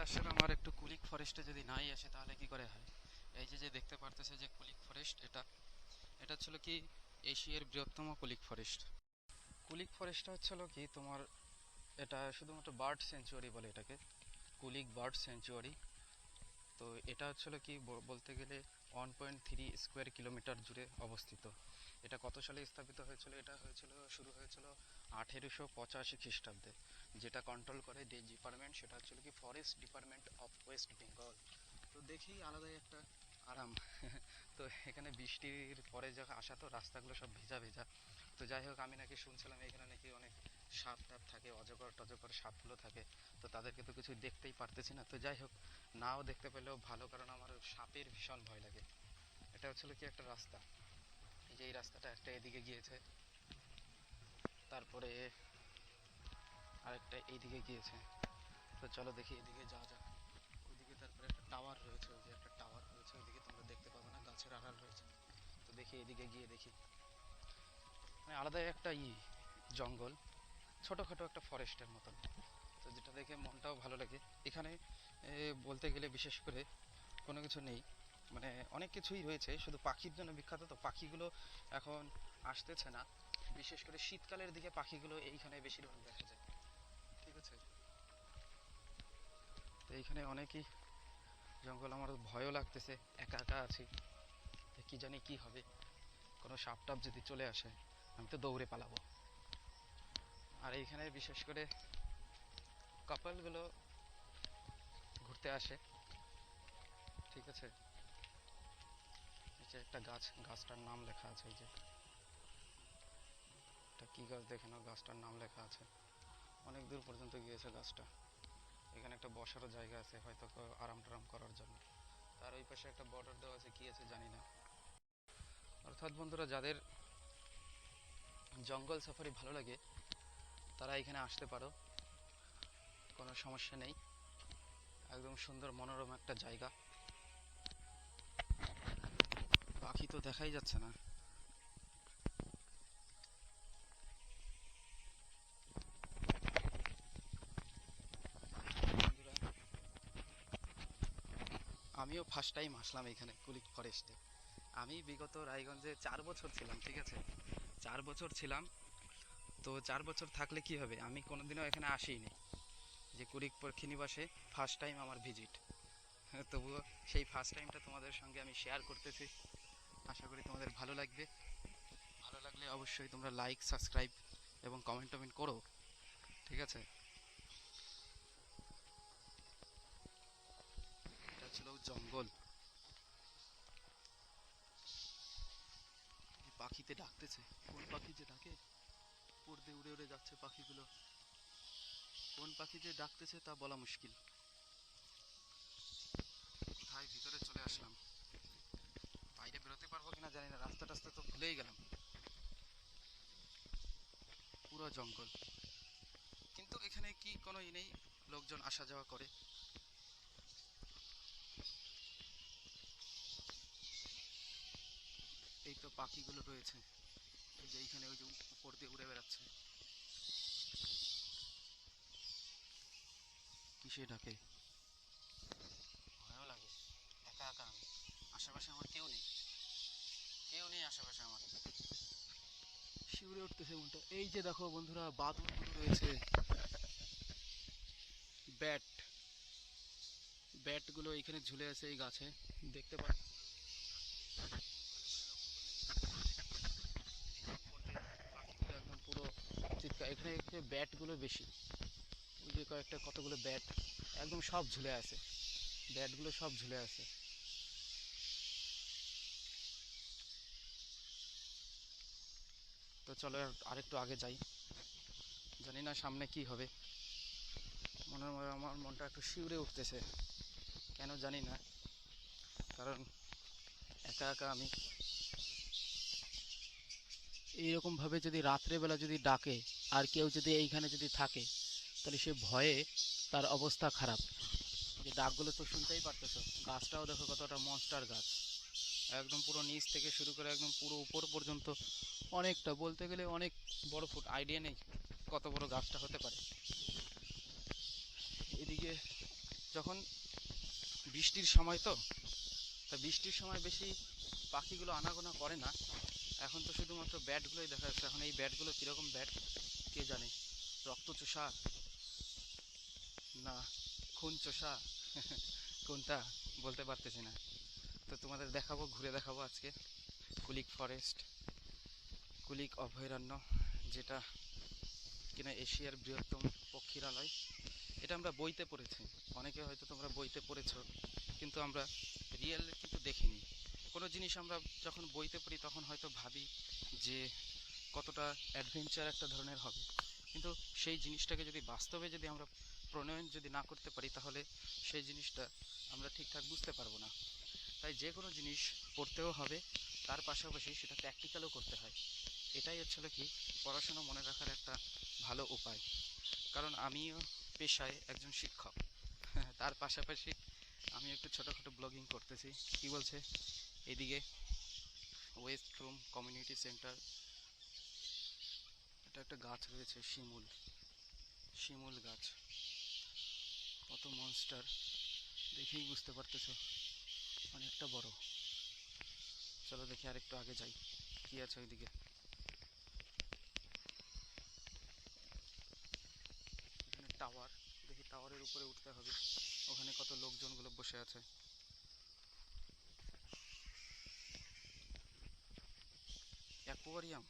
আসলে আমার একটু কুলিক ফরেস্টে যদি নাই আসে তাহলে কি করে হয়। এই যে যে দেখতে পারতেছে যে কুলিক ফরেস্ট, এটা এটা হচ্ছিল কি এশিয়ার বৃহত্তম কুলিক ফরেস্ট। কুলিক ফরেস্টটা হচ্ছিল কি তোমার, এটা শুধুমাত্র বার্ড স্যাঞ্চুয়ারি বলে এটাকে, কুলিক বার্ড স্যাঞ্চুয়ারি। তো এটা হচ্ছিল কি বলতে গেলে 1.3 স্কোয়ার কিলোমিটার জুড়ে অবস্থিত। এটা কত সালে স্থাপিত হয়েছিল? এটা হয়েছিল, শুরু হয়েছিল 1885 খ্রিস্টাব্দে। যেটা কন্ট্রোল করে যে ডিপার্টমেন্ট, সেটা হচ্ছিল কি forest department of West Bengal. তো দেখি আলাদাই একটা আরাম। তো এখানে বৃষ্টির পরে যখন আসা, তো রাস্তাগুলো সব ভেজা ভেজা। তো যাই হোক, আমি নাকি শুনছিলাম এখানে নাকি অনেক সাপ টাপ থাকে, অজগর টজগর সাপগুলো থাকে। তো তাদেরকে তো কিছু দেখতেই পারতেছি না। তো যাই হোক, নাও দেখতে পেলেও ভালো, কারণ আমার সাপের ভীষণ ভয় লাগে। এটা হচ্ছিল কি একটা রাস্তা, এই যে এই রাস্তাটা একটা এদিকে গিয়েছে, তারপরে আরেকটা এইদিকে গিয়েছে। তো চলো দেখি এদিকে যাওয়া যাক। ওইদিকে তারপরে একটা টাওয়ার রয়েছে, ওই যে একটা টাওয়ার রয়েছে ওইদিকে, তোমরা দেখতে পাবে না, গাছের আড়াল রয়েছে। তো দেখি এদিকে গিয়ে দেখি, মানে আলাদাই একটা জঙ্গল, ছোটোখাটো একটা ফরেস্টের মতন। তো যেটা দেখে মনটাও ভালো লাগে। এখানে বলতে গেলে বিশেষ করে কোনো কিছু নেই, মানে অনেক কিছুই রয়েছে, শুধু পাখির জন্য বিখ্যাত। তো পাখিগুলো এখন আসতেছে না, বিশেষ করে শীতকালের দিকে পাখিগুলো এইখানে বেশিরভাগ দেখা যায়। ঠিক আছে, তো এইখানে অনেকই জঙ্গল, আমার ভয়ও লাগতেছে, একা একা আছি, কি জানি কি হবে, কোনো সাপ টাপ যদি চলে আসে আমি তো দৌড়ে পালাবো। আর এইখানে বিশেষ করে কাপলগুলো ঘুরতে আসে। ঠিক আছে, এই যে একটা গাছ, গাছটার নাম লেখা আছে, এই যে এটা কি গাছ দেখে নাও, গাছটার নাম লেখা আছে, অনেক দূর পর্যন্ত গিয়েছে গাছটা। এখানে একটা বসারও জায়গা আছে, হয়তো আরাম টারাম করার জন্য। তার ওই পাশে একটা বর্ডার দেওয়া আছে, কি আছে জানি না। অর্থাৎ বন্ধুরা, যাদের জঙ্গল সাফারি ভালো লাগে তারা এখানে আসতে পারো, কোনো সমস্যা নেই। একদম সুন্দর মনোরম একটা জায়গা। পাখি তো দেখাই যাচ্ছে না। বন্ধুরা, আমিও ফার্স্ট টাইম আসলাম এখানে কুলিক ফরেস্টে। আমি বিগত রায়গঞ্জে 4 বছর ছিলাম, ঠিক আছে, 4 বছর ছিলাম। তো 4 বছর থাকলে কি হবে, আমি কোনোদিনও এখানে আসিনি। যে কুলিক পক্ষীনিবাসে ফার্স্ট টাইম আমার ভিজিট। তবুও সেই ফার্স্ট টাইমটা তোমাদের সঙ্গে আমি শেয়ার করতেছি। আশা করি তোমাদের ভালো লাগবে। ভালো লাগলে অবশ্যই তোমরা লাইক, সাবস্ক্রাইব এবং কমেন্ট টমেন্ট করো। ঠিক আছে, এটা ছিল জঙ্গল। এই পাখিতে ডাকতেছে, কোন পাখি যে ডাকে, পড়তে উড়ে উড়ে যাচ্ছে পাখিগুলো। কোন পাখি যে ডাকতেছে তা বলা মুশকিল। কোথায় ভিতরে চলে আসলাম, বাইরে বেরোতে পারবো কিনা জানি না, রাস্তা টাস্তা তো ভুলেই গেলাম। পুরো জঙ্গল, কিন্তু এখানে কি কোনো নেই, লোকজন আসা যাওয়া করে। এই তো পাখিগুলো রয়েছে, এই যে এইখানে ওই যে উপর দিয়ে উড়ে বেড়াচ্ছে। কিসে ডাকে, ভয়ও লাগে, একা একা আমি, আশেপাশে আমার কেউ নেই, কেউ নেই আশেপাশে আমার। শিউরে উঠতেছে মনটা। এই যে দেখো বন্ধুরা, বাদুড়গুলো রয়েছে, ব্যাট, ব্যাটগুলো এইখানে ঝুলে আছে এই গাছে, দেখতে পাচ্ছ। পাখিগুলো একদম পুরো চিৎকার, এখানে ব্যাটগুলো বেশি। ওই যে কয়েকটা কতগুলো ব্যাট একদম সব ঝুলে আছে, ব্যাটগুলো সব ঝুলে আছে। তো চলো আরেকটু আগে যাই, জানি না সামনে কি হবে। আমার মনটা একটু শিউরে উঠতেছে, কেন জানি না, কারণ একা একা আমি। এইরকমভাবে যদি রাত্রেবেলা যদি ডাকে আর কেউ যদি এইখানে যদি থাকে, তাহলে সে ভয়ে তার অবস্থা খারাপ। যে ডাকগুলো তো শুনতেই পারতেছো, গাছটাও দেখো কতটা মনস্টার গাছ, একদম পুরো নিচ থেকে শুরু করে একদম পুরো উপর পর্যন্ত, অনেকটা বলতে গেলে অনেক বড়, ফুট আইডিয়া নেই কত বড় গাছটা হতে পারে। এদিকে যখন বৃষ্টির সময় তো, তা বৃষ্টির সময় বেশি পাখিগুলো আনাগোনা করে না। এখন তো শুধুমাত্র ব্যাটগুলোই দেখা যাচ্ছে। এখন এই ব্যাটগুলো কীরকম ব্যাট কে জানে, রক্তচোষা না খুন চোষা কোনটা বলতে পারতেছি না। তো তোমাদের দেখাবো, ঘুরে দেখাবো আজকে কুলিক ফরেস্ট, কুলিক অভয়ারণ্য, যেটা কিনা এশিয়ার বৃহত্তম পক্ষীরালয়। এটা আমরা বইতে পড়েছি, অনেকে হয়তো তোমরা বইতে পড়েছো, কিন্তু আমরা রিয়েল কিন্তু দেখিনি। কোনো জিনিস আমরা যখন বইতে পড়ি তখন হয়তো ভাবি যে কতটা অ্যাডভেঞ্চার একটা ধরনের হবে, কিন্তু সেই জিনিসটাকে যদি বাস্তবে যদি আমরা প্রণয়ন যদি না করতে পারি তাহলে সেই জিনিসটা আমরা ঠিকঠাক বুঝতে পারবো না। তাই যে কোনো জিনিস পড়তেও হবে, তার পাশাপাশি সেটা প্র্যাকটিক্যালও করতে হয়। এটাই হচ্ছিল কি পড়াশোনা মনে রাখার একটা ভালো উপায়। কারণ আমিও পেশায় একজন শিক্ষক, তার পাশাপাশি আমি একটু ছোটোখাটো ব্লগিং করতেছি। কি বলছে এদিকে ওয়েস্ট রুম কমিউনিটি সেন্টার, এটা একটা গাছ রয়েছে শিমুল, শিমুল গাছ, কত মনস্টার দেখেই বুঝতে পারতেছো, অনেকটা বড়। চলো দেখি আরেকটু আগে যাই কি আছে ওইদিকে। এখানে টাওয়ার, দেখি টাওয়ারের উপরে উঠতে হবে, ওখানে কত লোকজনগুলো বসে আছে। অ্যাকোয়ারিয়াম,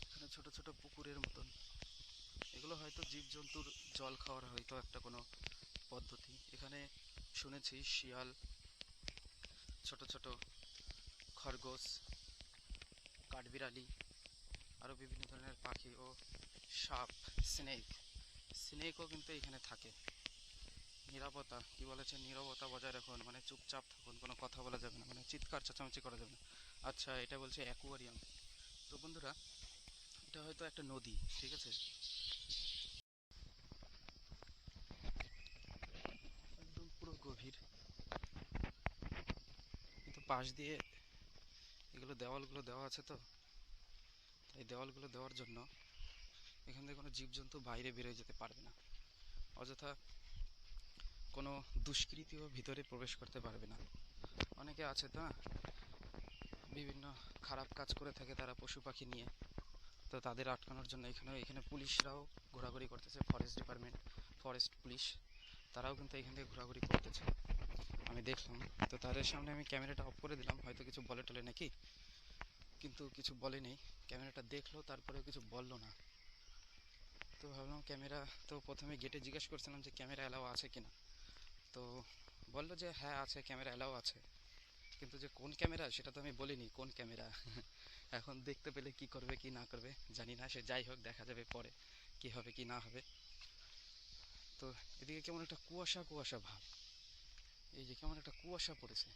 এখানে ছোট ছোট পুকুরের মতন, এগুলো হয়তো জীবজন্তুর জল খাওয়ার হয়তো একটা কোনো পদ্ধতি। এখানে শুনেছি শিয়াল, ছোট ছোট খরগোশ, কাঠবিড়ালি, আরও বিভিন্ন ধরনের পাখি ও সাপ, স্নেক, স্নেকও কিন্তু এখানে থাকে। নিরাপত্তা কি বলেছে, নীরবতা বজায় রাখুন, মানে চুপচাপ থাকুন, কোনো কথা বলা যাবে না, মানে চিৎকার চেঁচামেচি করা যাবে না। আচ্ছা, এটা বলছে অ্যাকোয়ারিয়াম। তো বন্ধুরা, এটা হয়তো একটা নদী, ঠিক আছে, একদম পুরো গভীর, কিন্তু পাশ দিয়ে এগুলো দেওয়ালগুলো দেওয়া আছে তো, এই দেওয়ালগুলো দেওয়ার জন্য এখান থেকে কোনো জীবজন্তু বাইরে বেরোয় যেতে পারবে না, অযথা কোনো দুষ্কৃতীও ভিতরে প্রবেশ করতে পারবে না। অনেকে আছে তো না, বিভিন্ন খারাপ কাজ করে থাকে তারা পশু পাখি নিয়ে, তো তাদের আটকানোর জন্য এখানে পুলিশরাও ঘোরাঘুরি করতেছে, ফরেস্ট ডিপার্টমেন্ট, ফরেস্ট পুলিশ, তারাও কিন্তু এখান থেকে ঘোরাঘুরি করতেছে, আমি দেখলাম। তো তাদের সামনে আমি ক্যামেরাটা অফ করে দিলাম, হয়তো কিছু বলে টলে নাকি, কিন্তু কিছু বলেনি। ক্যামেরাটা দেখলো তারপরেও কিছু বললো না। তো ভাবলাম ক্যামেরা, তো প্রথমে গেটে জিজ্ঞেস করছিলাম যে ক্যামেরা অ্যালাউ আছে কিনা, তো বললো যে হ্যাঁ আছে, ক্যামেরা অ্যালাউ আছে, কিন্তু যে কোন ক্যামেরা সেটা তো আমি বলিনি কোন ক্যামেরা। এখন দেখতে পেলে কি করবে কি না করবে জানি না, সে যাই হোক, দেখা যাবে পরে কি হবে কি না হবে। তো এদিকে কেমন একটা কুয়াশা কুয়াশা ভাব, এই যে কেমন একটা কুয়াশা পড়েছে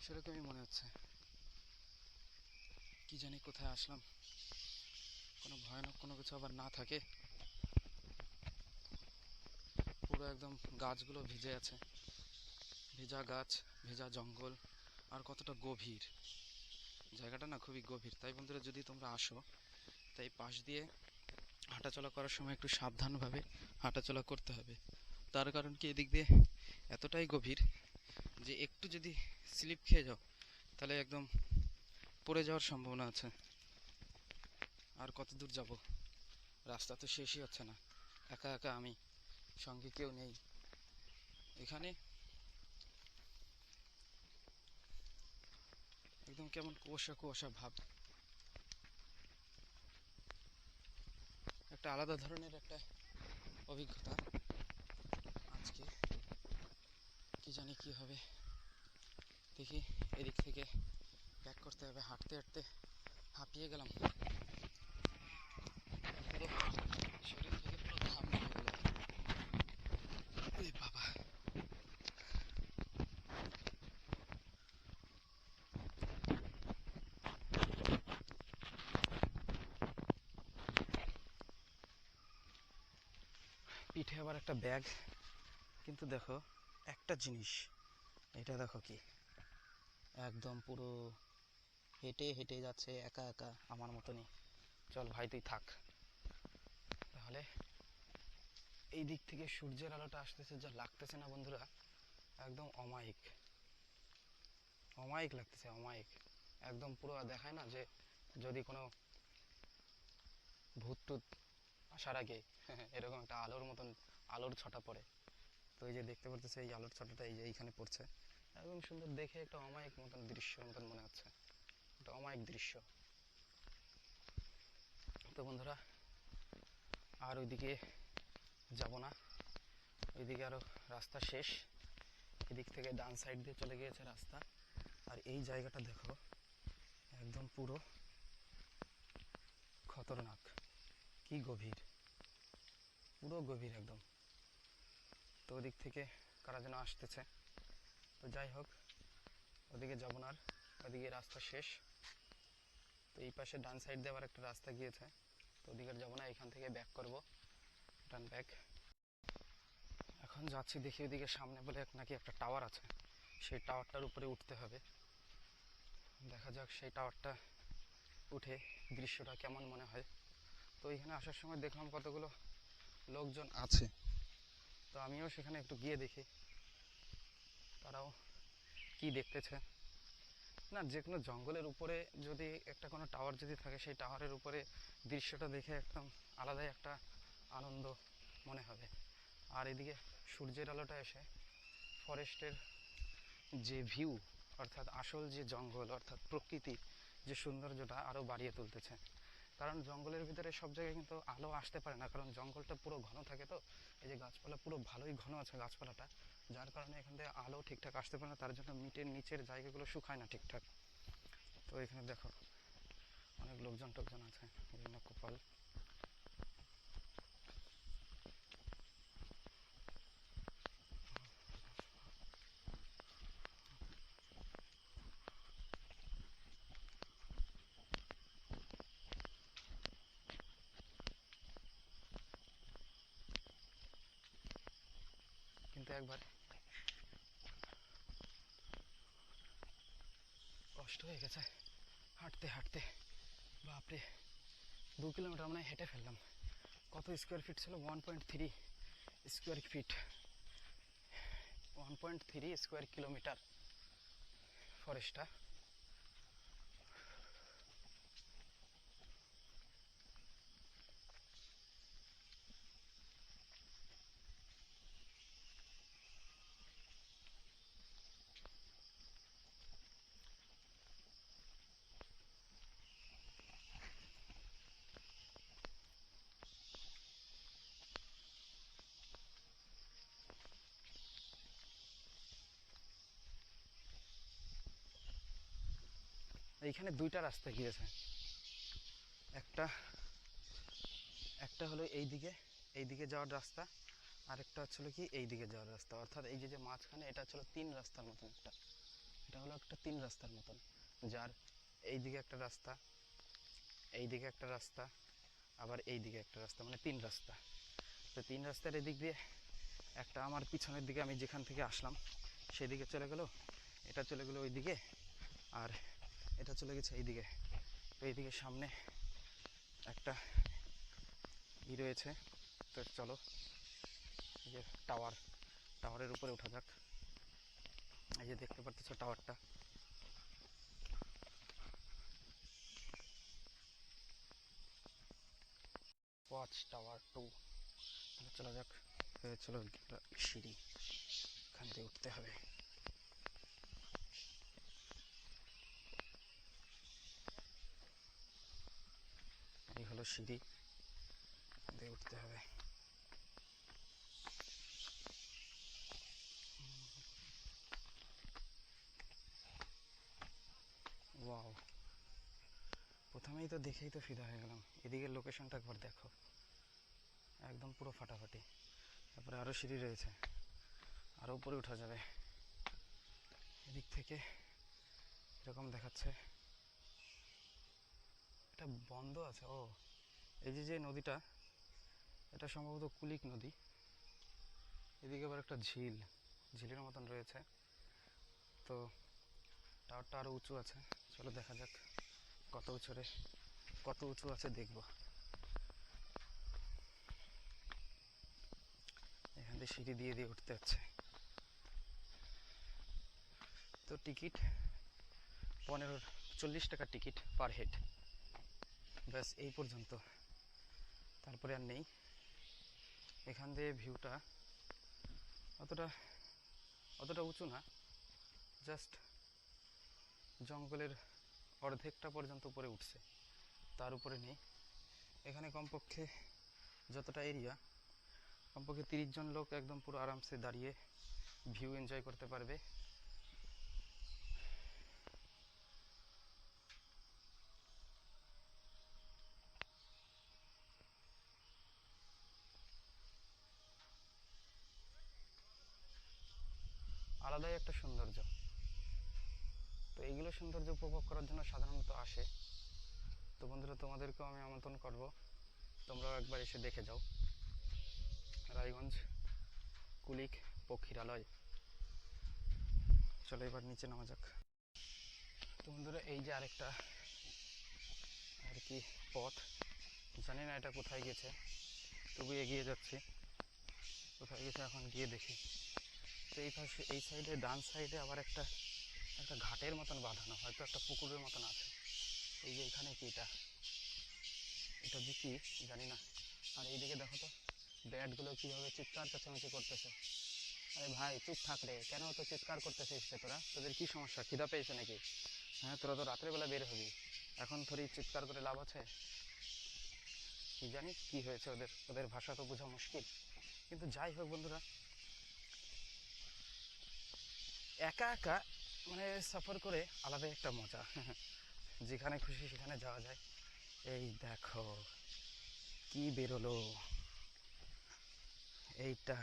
সেরকমই মনে হচ্ছে। কি জানি কোথায় আসলাম, কোনো ভয়ানক কোনো কিছু আবার না থাকে। পুরো একদম গাছগুলো ভিজে আছে, ভেজা গাছ, ভেজা জঙ্গল, আর কতটা গভীর জায়গাটা না, খুবই গভীর। তাই বন্ধুরা, যদি তোমরা আসো, তাই পাশ দিয়ে হাঁটাচলা করার সময় একটু সাবধানভাবে হাঁটাচলা করতে হবে। তার কারণ কি, এদিক দিয়ে এতটাই গভীর যে একটু যদি স্লিপ খেয়ে যাও তাহলে একদম পড়ে যাওয়ার সম্ভাবনা আছে। আর কত দূর যাব, রাস্তা তো শেষই হচ্ছে না, একা একা আমি, সঙ্গে কেউ নেই। এখানে একদম কেমন কুয়াশা কুয়াশা ভাব, একটা আলাদা ধরনের একটা অভিজ্ঞতা আজকে। কি জানি কি হবে, দেখি এদিক থেকে ব্যাক করতে হবে। হাঁটতে হাঁটতে হাঁপিয়ে গেলাম, পুরো শরীর থেকে পুরো ঘাম হয়ে গেল। বাবা, পিঠে আবার একটা ব্যাগ, কিন্তু দেখো একটা জিনিস, এটা দেখো কি, একদম পুরো হেঁটে হেঁটে যাচ্ছে একা একা আমার মতনই। চল ভাই তুই থাক তাহলে, এই দিক থেকে সূর্যের আলোটা আসতেছে, যা লাগতেছে না বন্ধুরা, একদম অমায়িক অমায়িক লাগতেছে, অমায়িক একদম। পুরো দেখায় না যে যদি কোনো ভূত টুত আসার আগে এরকম একটা আলোর মতন আলোর ছটা পড়ে। তো এই যে দেখতে পারতেছে এই আলোর ছটাটা এই যে এইখানে পড়ছে, একদম সুন্দর দেখে একটা অমায়িক মতন দৃশ্যের মতন মনে হচ্ছে, একটা অমায়িক দৃশ্য। তো বন্ধুরা আর ওইদিকে যাব না, ওইদিকে আরও রাস্তা শেষ, এদিক থেকে ডান সাইড দিয়ে চলে গিয়েছে রাস্তা। আর এই জায়গাটা দেখো একদম পুরো খতরনাক, কি গভীর, পুরো গভীর একদম। তো ওদিক থেকে কারা যেন আসতেছে, তো যাই হোক ওদিকে যাব না আর, ওদিকে রাস্তা শেষ। তো এই পাশে ডান সাইড দিয়ে আবার একটা রাস্তা গিয়েছে, তো ওদিকে যাবো না, এখান থেকে ব্যাক করব, টার্ন ব্যাক। এখন যাচ্ছি দেখি ওদিকে সামনে বলে নাকি একটা টাওয়ার আছে, সেই টাওয়ারটার উপরে উঠতে হবে। দেখা যাক সেই টাওয়ারটা উঠে দৃশ্যটা কেমন মনে হয়। তো এখানে আসার সময় দেখলাম কতগুলো লোকজন আছে, তো আমিও সেখানে একটু গিয়ে দেখি তারাও কি দেখতেছে। না, যে কোনো জঙ্গলের উপরে যদি একটা কোনো টাওয়ার যদি থাকে, সেই টাওয়ারের উপরে দৃশ্যটা দেখে একদম আলাদাই একটা আনন্দ মনে হবে। আর এদিকে সূর্যের আলোটা এসে ফরেস্টের যে ভিউ, অর্থাৎ আসল যে জঙ্গল অর্থাৎ প্রকৃতি, যে সৌন্দর্যটা আরও বাড়িয়ে তুলতেছে। কারণ জঙ্গলের ভিতরে সব জায়গায় কিন্তু আলো আসতে পারে না, কারণ জঙ্গলটা পুরো ঘন থাকে। তো এই যে গাছপালা পুরো ভালোই ঘন আছে গাছপালাটা, যার কারণে এখান থেকে আলো ঠিকঠাক আসতে পারে না, তার জন্য নিচের জায়গাগুলো শুকায় না ঠিকঠাক। তো এখানে দেখো অনেক লোকজন টোকজন আছে, বিভিন্ন কপাল। কিন্তু একবার কষ্ট হয়ে গেছে হাঁটতে হাঁটতে, বাপরে 2 কিলোমিটার মানে হেঁটে ফেললাম। কত স্কোয়ার ফিট ছিল? 1.3 স্কোয়ার ফিট, 1.3 স্কোয়ার কিলোমিটার ফরেস্টটা। এইখানে দুইটা রাস্তা গিয়েছে, একটা একটা হলো এইদিকে যাওয়ার রাস্তা, আরেকটা হচ্ছিল কি এইদিকে যাওয়ার রাস্তা। অর্থাৎ এই যে মাঝখানে এটা হচ্ছিল 3 রাস্তার মতন একটা, এটা হলো একটা 3 রাস্তার মতন, যার এইদিকে একটা রাস্তা, এইদিকে একটা রাস্তা, আবার এইদিকে একটা রাস্তা, মানে 3 রাস্তা। তো 3 রাস্তার এদিক দিয়ে একটা আমার পিছনের দিকে আমি যেখান থেকে আসলাম সেদিকে চলে গেল, এটা চলে গেলো ওইদিকে, আর এটা চলে গেছে এইদিকে। তো এইদিকে সামনে একটা রয়েছে। তো চলো এই যে টাওয়ারের উপরে ওঠা যাক। এই যে দেখতে পাচ্ছ টাওয়ারটা, ওয়াচ টাওয়ার 2। চলো যাক, চলো সিঁড়ি, এখান থেকে উঠতে হবে। এই হলো সিঁড়ি, দিয়ে উঠতে হবে। ওয়াও, প্রথমেই তো দেখেই তো ফিদা হয়ে গেলাম। এদিকের লোকেশনটা একবার দেখো, একদম পুরো ফাটাফাটি। তারপরে আরও সিঁড়ি রয়েছে, আরও উপরে ওঠা যাবে। এদিক থেকে এরকম দেখাচ্ছে, এটা বন্ধ আছে। ও, এই যে নদীটা, এটা সম্ভবত কুলিক নদী। এদিকে আবার একটা ঝিলের মতন রয়েছে। তো টাওয়ারটা আরও উঁচু আছে, চলো দেখা যাক কত উঁচু আছে দেখব। আমাদের সিঁড়ি দিয়ে দিয়ে উঠতে হচ্ছে। তো টিকিট 40 টাকা টিকিট পার হেড, ব্যাস এই পর্যন্ত, তারপরে আর নেই। এখান দিয়ে ভিউটা অতটা অতটা উঁচু না, জাস্ট জঙ্গলের অর্ধেকটা পর্যন্ত উপরে উঠছে, তার উপরে নেই। এখানে কমপক্ষে যতটা এরিয়া, কমপক্ষে 30 জন লোক একদম পুরো আরামসে দাঁড়িয়ে ভিউ এনজয় করতে পারবে। আলাদাই একটা সৌন্দর্য। তো এইগুলো সৌন্দর্য উপভোগ করার জন্য সাধারণত আসে। তো বন্ধুরা, তোমাদেরকেও আমি আমন্ত্রণ করব, তোমরাও একবার এসে দেখে যাও রায়গঞ্জ কুলিক পক্ষীরালয়। চলো এবার নিচে নামা যাক। তো বন্ধুরা, এই যে আরেকটা আর কি পথ, জানি না এটা কোথায় গেছে, তবু এগিয়ে যাচ্ছি। কোথায় গেছে এখন গিয়ে দেখি। তো এই পাশে, এই সাইডে, ডান সাইডে আবার একটা ঘাটের মতন বাঁধানো, হয়তো একটা পুকুরের মতন আছে। এই যে এখানে কি এটা যে কি জানি না। আর এইদিকে দেখো তো ব্যাটগুলো কীভাবে চিৎকার চেঁচামেচি করতেছে। আরে ভাই চুপ থাক রে, কেন তো চিৎকার করতেছিস রে তোরা? তোদের কি সমস্যা, খিদা পেয়েছে নাকি? হ্যাঁ, তোরা তো রাত্রেবেলা বের হবি, এখন থোড়ি চিৎকার করে লাভ আছে? কি জানি কি হয়েছে ওদের, ওদের ভাষা তো বোঝা মুশকিল। কিন্তু যাই হোক বন্ধুরা, একা একা মানে সফর করে আলাদা একটা মজা। যেখানে খুশি সেখানে যাওয়া যায়। এই দেখো কি বেরোলো, এইটা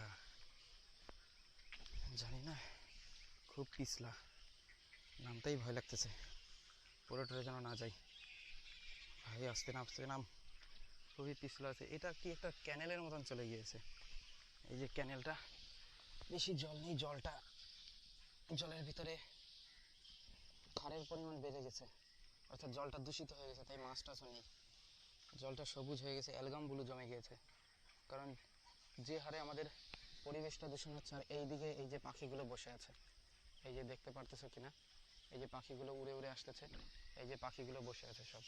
জানি না, খুব পিছলা, নামতেই ভয় লাগতেছে, পুরোটা যেন না যাই। ভাই আস্তে নাম, আস্তে নাম, খুবই পিছলা আছে। এটা কি একটা ক্যানেলের মতন চলে গিয়েছে। এই যে ক্যানেলটা, বেশি জল নেই, জলের ভিতরে ক্ষারের পরিমাণ বেড়ে গেছে, অর্থাৎ জলটা দূষিত হয়ে গেছে, তাই মাছ টাছও নেই। জলটা সবুজ হয়ে গেছে, অ্যালগাম ব্লু জমে গিয়েছে, কারণ যে হারে আমাদের পরিবেশটা দূষণ হচ্ছে। আর এইদিকে এই যে পাখিগুলো বসে আছে, এই যে দেখতে পারতেছো কিনা, এই যে পাখিগুলো উড়ে উড়ে আসতেছে, এই যে পাখিগুলো বসে আছে সব,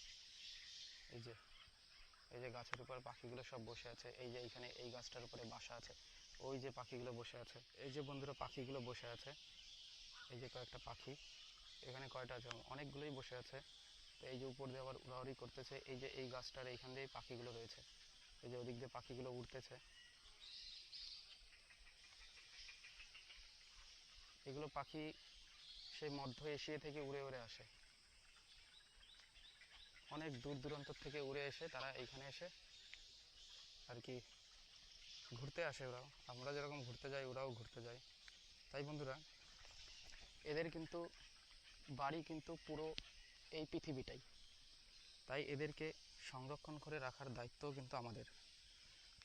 এই যে গাছের উপর পাখিগুলো সব বসে আছে। এই যে এইখানে এই গাছটার উপরে বাসা আছে, ওই যে পাখিগুলো বসে আছে। এই যে বন্ধুরা পাখিগুলো বসে আছে, এই যে কয়েকটা পাখি, এখানে কয়টা আছে, অনেকগুলোই বসে আছে। তো এই যে উপর দিয়ে আবার উড়াউড়ি করতেছে। এই যে এই গাছটার এইখান দিয়েই পাখিগুলো রয়েছে, এই যে ওদিক দিয়ে পাখিগুলো উড়তেছে। এগুলো পাখি সেই মধ্য এশিয়া থেকে উড়ে উড়ে আসে, অনেক দূর দূরান্ত থেকে উড়ে এসে তারা এইখানে এসে আর কি ঘুরতে আসে। ওরাও, আমরা যেরকম ঘুরতে যাই ওরাও ঘুরতে যায়। তাই বন্ধুরা, এদের কিন্তু বাড়ি কিন্তু পুরো এই পৃথিবীটাই, তাই এদেরকে সংরক্ষণ করে রাখার দায়িত্বও কিন্তু আমাদের।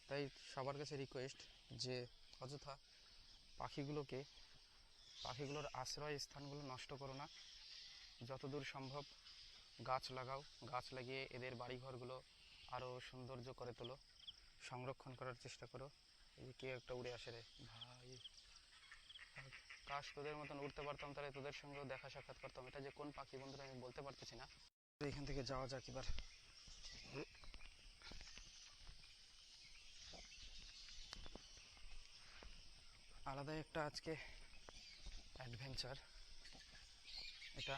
তাই সবার কাছে রিকোয়েস্ট যে অযথা পাখিগুলোর আশ্রয় স্থানগুলো নষ্ট করো না, যতদূর সম্ভব গাছ লাগাও, গাছ লাগিয়ে এদের বাড়িঘরগুলো আরও সৌন্দর্য করে তোলো, সংরক্ষণ করার চেষ্টা করো। এই যে কে একটা উড়ে আসে রে ভাই, কাশ তোদের মতন উড়তে পারতাম, তাহলে তোদের সঙ্গেও দেখা সাক্ষাৎ করতাম। এটা যে কোন পাখি বন্ধুরা আমি বলতে পারতেছি না। এখান থেকে যাওয়া যাক এবার। আলাদাই একটা আজকে অ্যাডভেঞ্চার এটা।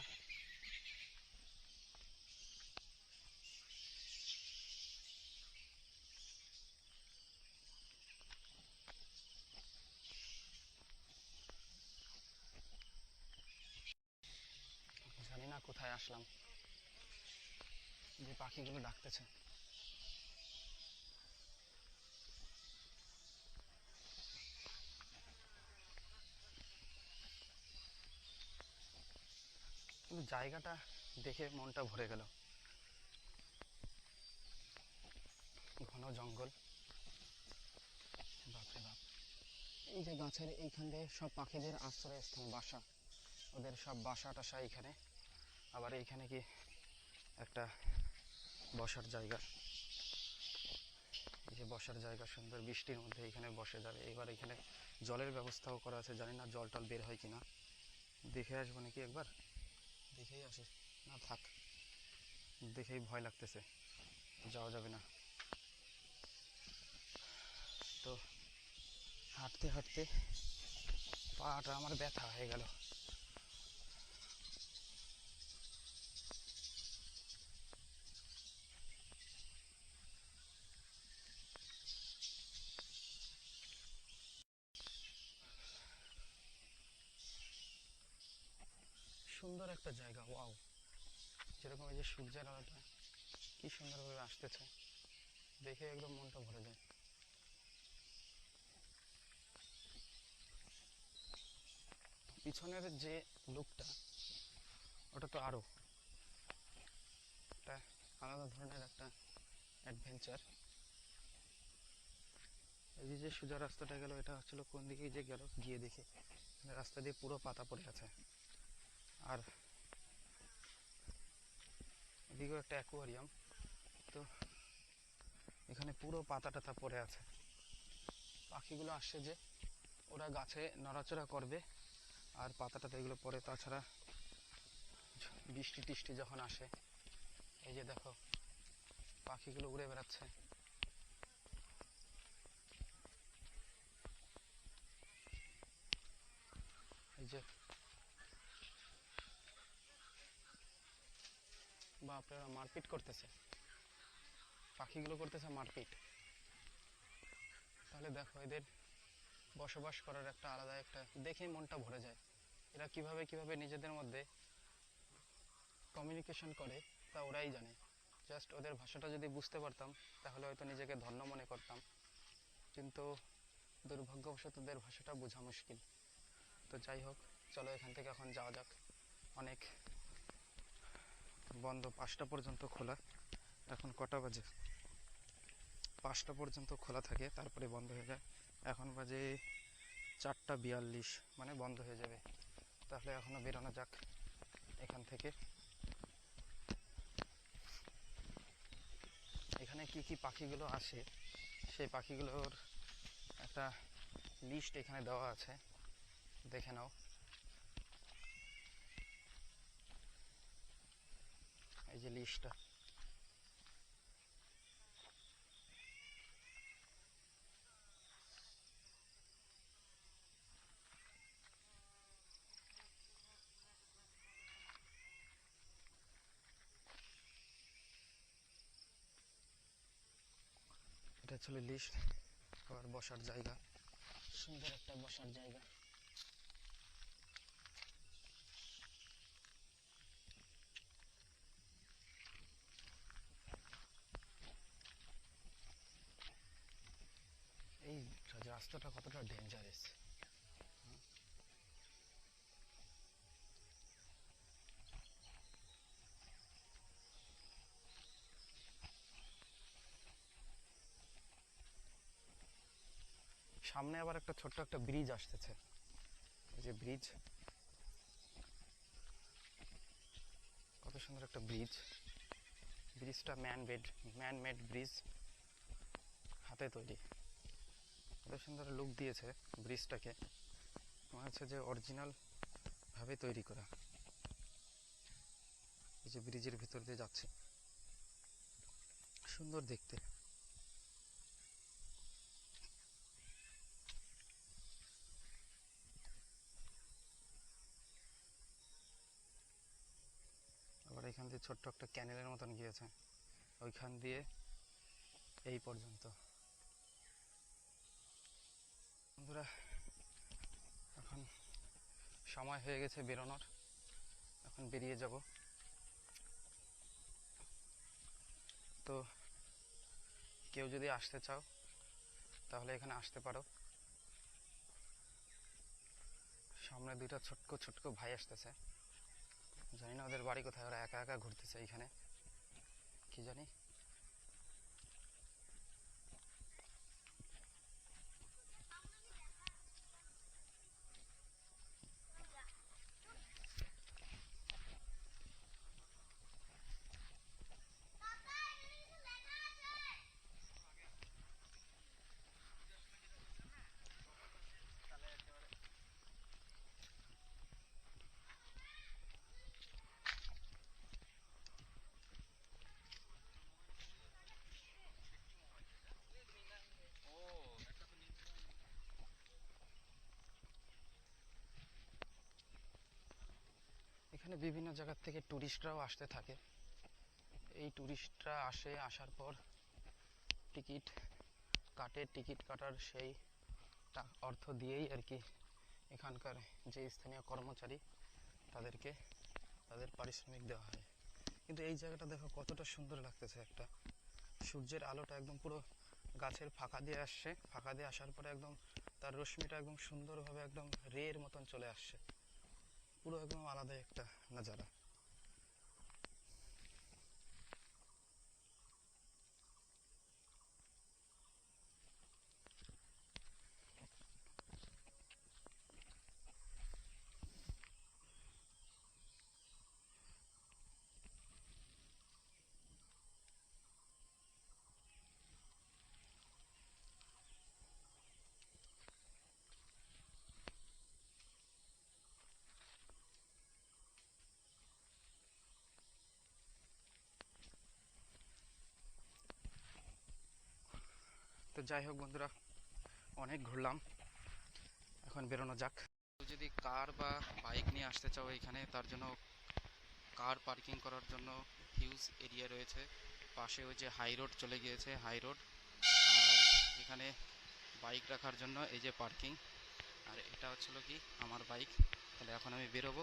জানি না কোথায় আসলাম, যে পাখিগুলো ডাকতেছে। কিন্তু জায়গাটা দেখে মনটা ভরে গেল, ঘন জঙ্গল, বাপরে বাপ। এই যে গাছের এইখান দিয়ে সব পাখিদের আশ্রয়স্থান, বাসা, ওদের সব বাসা টাসা এইখানে। আবার এইখানে কি একটা বসার জায়গা, এই যে বসার জায়গা সুন্দর, বৃষ্টির মধ্যে এখানে বসে যাবে। এবার এখানে জলের ব্যবস্থাও করা আছে, জানি না জল টল বের হয় কিনা, দেখে আসবো নাকি একবার, দেখেই আসি। না থাক, দেখেই ভয় লাগতেছে, যাওয়া যাবে না। তো হাঁটতে হাঁটতে পাটা আমার ব্যথা হয়ে গেল। সুন্দর একটা জায়গা, ওয়াও। যেরকম এই যে সূর্যের আলোটা কি সুন্দরভাবে আসতেছে, দেখে একদম মনটা ভরে যায়। পিছনের যে লুকটা, ওটা তো আরো একটা আলাদা ধরনের একটা অ্যাডভেঞ্চার। এই যে সোজা রাস্তাটা গেল, এটা হচ্ছিল কোন দিকে যে গেল, গিয়ে দেখি রাস্তা দিয়ে পুরো পাতা পড়ে আছে। আর এদিকেও একটা অ্যাকোয়ারিয়াম, তো এখানে পুরো পাতা টাতা পড়ে আছে। পাখিগুলো আসছে যে, ওরা গাছে নড়াচড়া করবে আর পাতাটাতে এগুলো পড়ে। তাছাড়া বৃষ্টি টিষ্টি যখন আসে, এই যে দেখো পাখিগুলো উড়ে বেড়াচ্ছে। এই যে বাপরে, ওরা মারপিট করতেছে, পাখিগুলো করতেছে মারপিট। তাহলে দেখো এদের বসবাস করার একটা আলাদা একটা, দেখেই মনটা ভরে যায়। এরা কিভাবে কিভাবে নিজেদের মধ্যে কমিউনিকেশন করে তা ওরাই জানে। জাস্ট ওদের ভাষাটা যদি বুঝতে পারতাম তাহলে হয়তো নিজেকে ধন্য মনে করতাম, কিন্তু দুর্ভাগ্যবশত ওদের ভাষাটা বোঝা মুশকিল। তো যাই হোক, চলো এখান থেকে এখন যাওয়া যাক। অনেক বন্ধ, 5টা পর্যন্ত খোলা। এখন কটা বাজে? 5টা পর্যন্ত খোলা থাকে, তারপরে বন্ধ হয়ে যায়। এখন বাজে 4টা 42, মানে বন্ধ হয়ে যাবে। তাহলে এখনও বেরোনো যাক এখান থেকে। এখানে কি কি পাখিগুলো আসে, সেই পাখিগুলোর একটা লিস্ট এখানে দেওয়া আছে, দেখে নাও। এই যে লিস্টটা, এটা ছিল লিস্ট। আবার বসার জায়গা, সুন্দর একটা বসার জায়গা। এই রাস্তাটা কতটা ডেঞ্জারাস। সামনে আবার একটা ছোট্ট একটা ব্রিজ আসতেছে, এই যে ব্রিজ, কত সুন্দর একটা ব্রিজ। ব্রিজটা ম্যান মেড ব্রিজ, হাতে তৈরি। কত সুন্দর লুক দিয়েছে ব্রিজটাকে, মনে হচ্ছে যে অরিজিনাল ভাবে তৈরি করা। এই যে ব্রিজের ভিতর দিয়ে যাচ্ছে, সুন্দর দেখতে। আবার এখান দিয়ে ছোট্ট একটা ক্যানেলের মতন গিয়েছে, ওইখান দিয়ে এই পর্যন্ত। বন্ধুরা, এখন সময় হয়ে গেছে বেরোনোর, এখন বেরিয়ে যাব। তো কেউ যদি আসতে চাও তাহলে এখানে আসতে পারো। সামনে 2টা ছোট্ট ছোট্ট ভাই আসতেছে, জানি না ওদের বাড়ি কোথায়, ওরা একা একা ঘুরতেছে এইখানে, কি জানি। এখানে বিভিন্ন জায়গার থেকে টুরিস্টরাও আসতে থাকে। এই টুরিস্টরা আসে, আসার পর টিকিট কাটে, টিকিট কাটার সেই অর্থ দিয়েই আর কি এখানকার যে স্থানীয় কর্মচারী তাদেরকে তাদের পারিশ্রমিক দেওয়া হয়। কিন্তু এই জায়গাটা দেখো কতটা সুন্দর লাগতেছে, একটা সূর্যের আলোটা একদম পুরো গাছের ফাঁকা দিয়ে আসছে, ফাঁকা দিয়ে আসার পরে একদম তার রশ্মিটা একদম সুন্দরভাবে একদম রের মতন চলে আসছে, পুরো একদম আলাদা একটা নাজারা। তো যাই হোক বন্ধুরা, অনেক ঘুরলাম, এখন বেরোনো যাক। যদি কার বা বাইক নিয়ে আসতে চাও এখানে, তার জন্য কার পার্কিং করার জন্য হিউজ এরিয়া রয়েছে। পাশে ওই যে হাই রোড চলে গিয়েছে, হাই রোড। আর এখানে বাইক রাখার জন্য এই যে পার্কিং। আর এটা হচ্ছিল কি আমার বাইক। তাহলে এখন আমি বেরোবো।